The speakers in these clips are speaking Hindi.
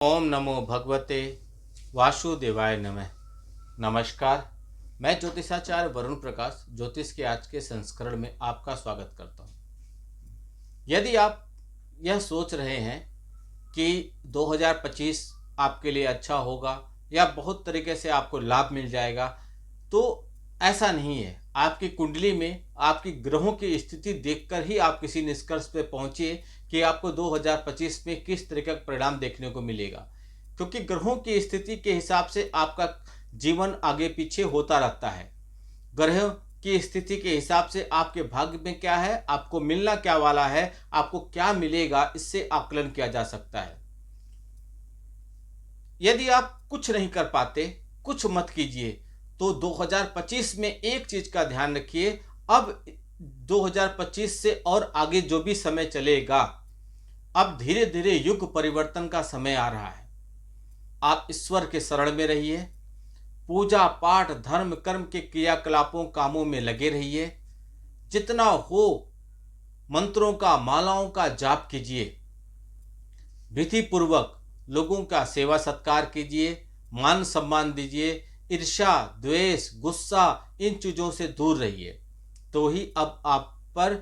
ओम नमो भगवते वासुदेवाय नमः। नमस्कार। मैं ज्योतिषाचार्य वरुण प्रकाश ज्योतिष के आज के संस्करण में आपका स्वागत करता हूँ। यदि आप यह सोच रहे हैं कि 2025 आपके लिए अच्छा होगा या बहुत तरीके से आपको लाभ मिल जाएगा, तो ऐसा नहीं है। आपकी कुंडली में आपकी ग्रहों की स्थिति देखकर ही आप किसी निष्कर्ष पे पहुंचिए कि आपको 2025 में किस तरह का परिणाम देखने को मिलेगा, क्योंकि ग्रहों की स्थिति के हिसाब से आपका जीवन आगे पीछे होता रहता है। ग्रहों की स्थिति के हिसाब से आपके भाग्य में क्या है, आपको मिलना क्या वाला है, आपको क्या मिलेगा, इससे आकलन किया जा सकता है। यदि आप कुछ नहीं कर पाते, कुछ मत कीजिए, तो 2025 में एक चीज का ध्यान रखिए। अब 2025 से और आगे जो भी समय चलेगा, अब धीरे धीरे युग परिवर्तन का समय आ रहा है। आप ईश्वर के शरण में रहिए, पूजा पाठ धर्म कर्म के क्रियाकलापों कामों में लगे रहिए। जितना हो मंत्रों का मालाओं का जाप कीजिए, विधि पूर्वक लोगों का सेवा सत्कार कीजिए, मान सम्मान दीजिए। ईर्ष्या द्वेष गुस्सा इन चीजों से दूर रहिए, तो ही अब आप पर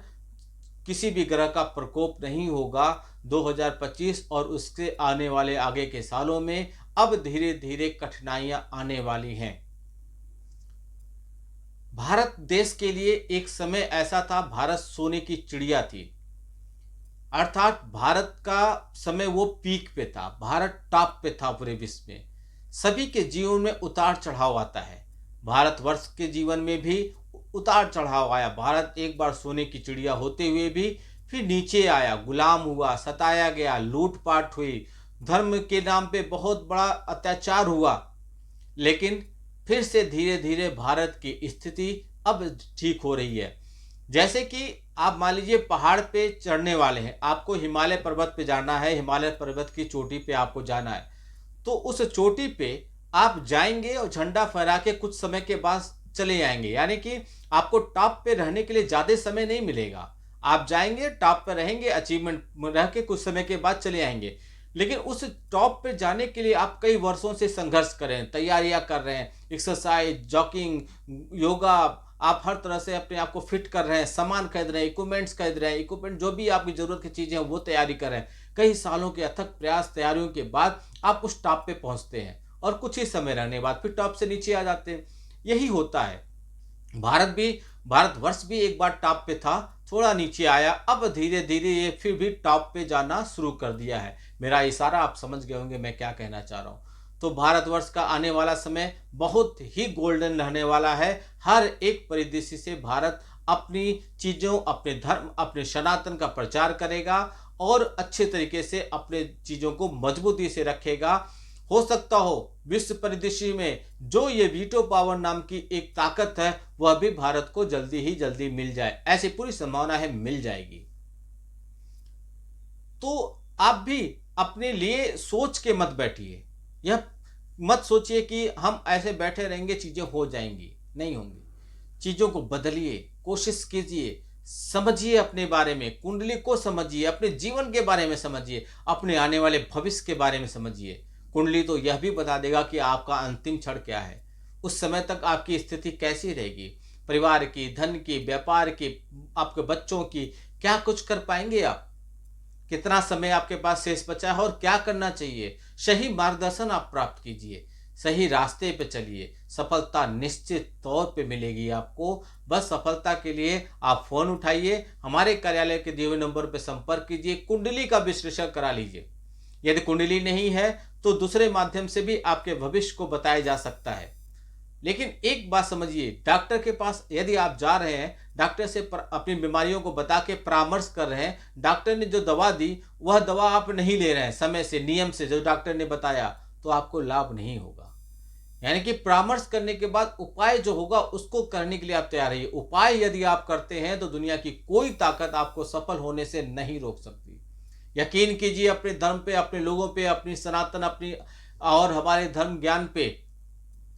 किसी भी ग्रह का प्रकोप नहीं होगा। 2025 और उसके आने वाले आगे के सालों में अब धीरे धीरे कठिनाइयां आने वाली हैं। भारत देश के लिए एक समय ऐसा था, भारत सोने की चिड़िया थी, अर्थात भारत का समय वो पीक पे था, भारत टॉप पे था पूरे विश्व में। सभी के जीवन में उतार चढ़ाव आता है, भारतवर्ष के जीवन में भी उतार चढ़ाव आया। भारत एक बार सोने की चिड़िया होते हुए भी फिर नीचे आया, गुलाम हुआ, सताया गया, लूटपाट हुई, धर्म के नाम पे बहुत बड़ा अत्याचार हुआ। लेकिन फिर से धीरे धीरे भारत की स्थिति अब ठीक हो रही है। जैसे कि आप मान लीजिए पहाड़ पे चढ़ने वाले हैं, आपको हिमालय पर्वत पे जाना है, हिमालय पर्वत की चोटी पे आपको जाना है, तो उस चोटी पे आप जाएंगे और झंडा फहरा के कुछ समय के बाद चले आएंगे। यानी कि आपको टॉप पे रहने के लिए ज्यादा समय नहीं मिलेगा। आप जाएंगे, टॉप पे रहेंगे, अचीवमेंट रह के कुछ समय के बाद चले आएंगे। लेकिन उस टॉप पे जाने के लिए आप कई वर्षों से संघर्ष कर रहे हैं, तैयारियां कर रहे हैं, एक्सरसाइज जॉगिंग योगा, आप हर तरह से अपने आप को फिट कर रहे हैं, सामान खरीद रहे हैं, इक्विपमेंट्स खरीद रहे हैं, इक्विपमेंट जो भी आपकी जरूरत की चीजें हैं वो तैयारी कर रहे हैं। कई सालों के अथक प्रयास तैयारियों के बाद आप उस टॉप पे पहुंचते हैं और कुछ ही समय रहने के बाद फिर टॉप से नीचे आ जाते हैं। यही होता है। भारतवर्ष भी एक बार टॉप पे था, थोड़ा नीचे आया, अब धीरे धीरे ये फिर भी टॉप पे जाना शुरू कर दिया है। मेरा इशारा आप समझ गए होंगे मैं क्या कहना चाह रहा हूं। तो भारतवर्ष का आने वाला समय बहुत ही गोल्डन रहने वाला है। हर एक परिदृश्य से भारत अपनी चीजों, अपने धर्म, अपने सनातन का प्रचार करेगा और अच्छे तरीके से अपने चीजों को मजबूती से रखेगा। हो सकता हो विश्व परिदृश्य में जो ये वीटो पावर नाम की एक ताकत है वह भी भारत को जल्दी ही जल्दी मिल जाए, ऐसी पूरी संभावना है मिल जाएगी। तो आप भी अपने लिए सोच के मत बैठिए, यह मत सोचिए कि हम ऐसे बैठे रहेंगे चीजें हो जाएंगी, नहीं होंगी। चीजों को बदलिए, कोशिश कीजिए, समझिए अपने बारे में, कुंडली को समझिए, अपने जीवन के बारे में समझिए, अपने आने वाले भविष्य के बारे में समझिए। कुंडली तो यह भी बता देगा कि आपका अंतिम क्षण क्या है, उस समय तक आपकी स्थिति कैसी रहेगी, परिवार की, धन की, व्यापार की, आपके बच्चों की, क्या कुछ कर पाएंगे आप, कितना समय आपके पास शेष बचा है और क्या करना चाहिए। सही मार्गदर्शन आप प्राप्त कीजिए, सही रास्ते पे चलिए, सफलता निश्चित तौर पे मिलेगी आपको। बस सफलता के लिए आप फोन उठाइए, हमारे कार्यालय के दिए हुए नंबर पर संपर्क कीजिए, कुंडली का विश्लेषण करा लीजिए। यदि कुंडली नहीं है तो दूसरे माध्यम से भी आपके भविष्य को बताया जा सकता है। लेकिन एक बात समझिए, डॉक्टर के पास यदि आप जा रहे हैं, डॉक्टर से अपनी बीमारियों को बता के परामर्श कर रहे हैं, डॉक्टर ने जो दवा दी वह दवा आप नहीं ले रहे हैं समय से, नियम से, जो डॉक्टर ने बताया, तो आपको लाभ नहीं होगा। यानी कि परामर्श करने के बाद उपाय जो होगा उसको करने के लिए आप तैयार रहिए। उपाय यदि आप करते हैं तो दुनिया की कोई ताकत आपको सफल होने से नहीं रोक सकती। यकीन कीजिए अपने धर्म पे, अपने लोगों पे, अपनी सनातन, अपनी और हमारे धर्म ज्ञान पे,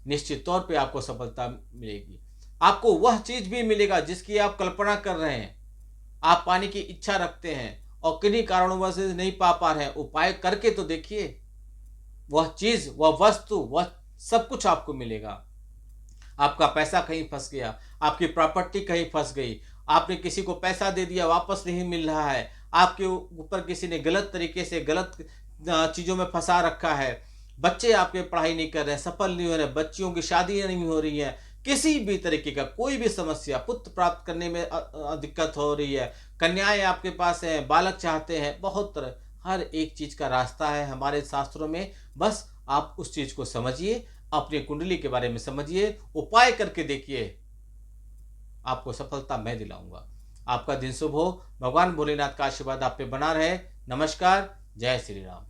निश्चित तौर पे आपको सफलता मिलेगी। आपको वह चीज भी मिलेगा जिसकी आप कल्पना कर रहे हैं, आप पाने की इच्छा रखते हैं और किन्हीं कारणों से नहीं पा रहे हैं, उपाय करके तो देखिए। वह चीज़, वह वस्तु, वह सब कुछ आपको मिलेगा। आपका पैसा कहीं फँस गया, आपकी प्रॉपर्टी कहीं फँस गई, आपने किसी को पैसा दे दिया वापस नहीं मिल रहा है, आपके ऊपर किसी ने गलत तरीके से गलत चीज़ों में फँसा रखा है, बच्चे आपके पढ़ाई नहीं कर रहे हैं, सफल नहीं हो रहे, बच्चियों की शादी नहीं हो रही है, किसी भी तरीके का कोई भी समस्या, पुत्र प्राप्त करने में दिक्कत हो रही है, कन्याएँ आपके पास हैं, बालक चाहते हैं, बहुत तरह हर एक चीज़ का रास्ता है हमारे शास्त्रों में। बस आप उस चीज़ को समझिए, अपनी कुंडली के बारे में समझिए, उपाय करके देखिए, आपको सफलता मैं दिलाऊँगा। आपका दिन शुभ हो, भगवान भोलेनाथ का आशीर्वाद आप पे बना रहे। नमस्कार, जय श्री राम।